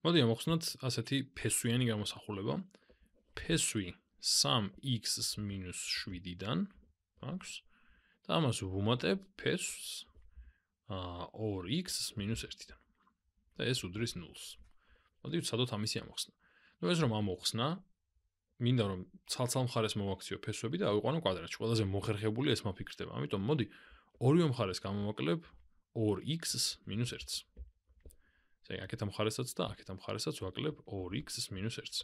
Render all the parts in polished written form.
მოდი ამოვხსნათ ასეთი ფესვიანი გამოსახულება. ფესვი 3x-7-დან აქვს და ამას ვუმატებ ფესვს 2x-1-დან. და ეს უდრის 0-ს. მოდი ვცადოთ ამისი ამოხსნა. ნუ ეს რომ ამოვხსნა, მინდა რომ ცალ-ცალ მხარეს მოვაქციო ფესვები და ავიყვანო კვადრატში. ყველაზე მოხერხებული ეს მაფიქრდება. ამიტომ მოდი ორივე მხარეს გამოვაკლებ 2x-1-ს. აქეთ მხარესაც და აქეთ მხარესაც ვაკლებ 2x-1-ს.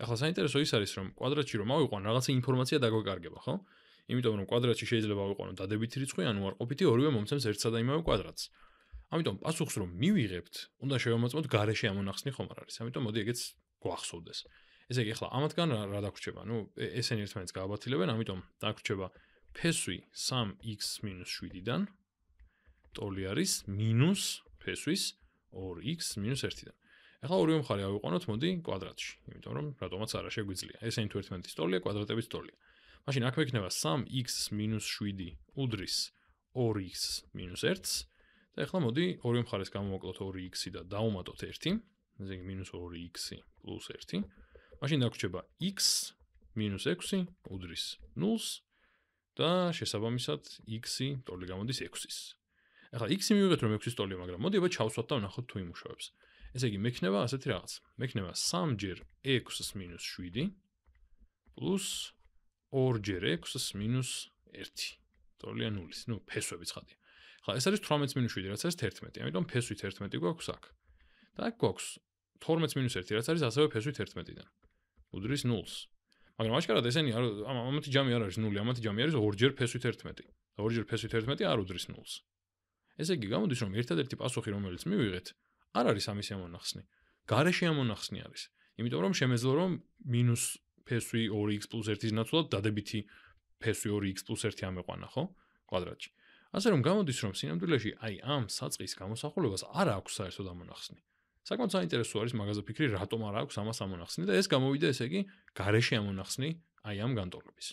ახლა საინტერესო ის არის, რომ კვადრატში რომ ავიყვან, რაღაცა ინფორმაცია დაგვეკარგება, ხო? იმიტომ რომ კვადრატში შეიძლება ავიყვანო დადებითი რიცხვი, ანუ უარყოფითი ორივე მომცემს ერთსა და იმავე კვადრატს. ამიტომ პასუხს რომ მივიღებთ, უნდა შევამოწმოთ გარეშე ამონახსნი ხომ არ არის. ამიტომ მოდი ეგეც გვახსოვდეს. ესე იგი ახლა ამათგან რა დაგვრჩება? ნუ ესენი ერთმანეთს გააბათილებენ, ამიტომ დაგვრჩება ფესვი 3x-7-დან ტოლი არის მინუს ფესვის 2x-1-დან. ახლა ორივე მხარე ავიყვანოთ, მოდი კვადრატში, იმიტომ რომ რატომაც არა შეგვიძლია. ესენი თუ ერთმანეთის ტოლია, კვადრატების ტოლია. მაშინ აქ მექნება 3x-7 უდრის 2x-1-ს და ახლა მოდი ორივე მხარეს გამოვაკლოთ 2x და დავუმატოთ 1, ესე იგი -2x + 1. მაშინ დაგვრჩება x-6 უდრის 0-ს და შესაბამისად x-ი ტოლი გამოდის 6-ის. ახლა x-ი მივიღეთ რომ 6-ის ტოლია, მაგრამ მოდი აბა ჩავსვათ და ვნახოთ თუ იმუშავებს. ესე იგი მექნება ასეთი რაღაც. მექნება 3-ჯერ x-7 პლუს 2-ჯერ x-1 ტოლია 0-ის. ნუ ფესვები ცხადია. ახლა ეს არის 18-7, რაც არის 11. ამიტომ ფესვით 11 გვაქვს აქ. და აქ გვაქვს 12-1, რაც არის ასევე ფესვით 11-დან. უდრის 0-ს. მაგრამ აშკარად ესენი ამათი ჯამი არ არის 0, ამათი ჯამი არის 2-ჯერ ფესვით 11. და 2-ჯერ ფესვით 11 არ უდრის 0-ს. ესე იგი გამოდის რომ ერთადერთი პასუხი რომელიც მივიღეთ არ არის ამის ამონახსნი. გარეშე ამონახსნი არის. იმიტომ რომ შემეძლო რომ მინუს ფესვი 2x + 1-ის ნაცვლად დადებითი ფესვი 2x + 1 ამეყვანა, ხო? კვადრატში. ასე რომ გამოდის რომ სინამდვილეში აი ამ საწყის გამოსახულებას არ აქვს საერთოდ ამონახსნი. საკმაოდ საინტერესო არის მაგაზე ფიქრი, რატომ არ აქვს ამას ამონახსნი და ეს გამოვიდა ესე იგი გარეშე ამონახსნი აი ამ განტოლების.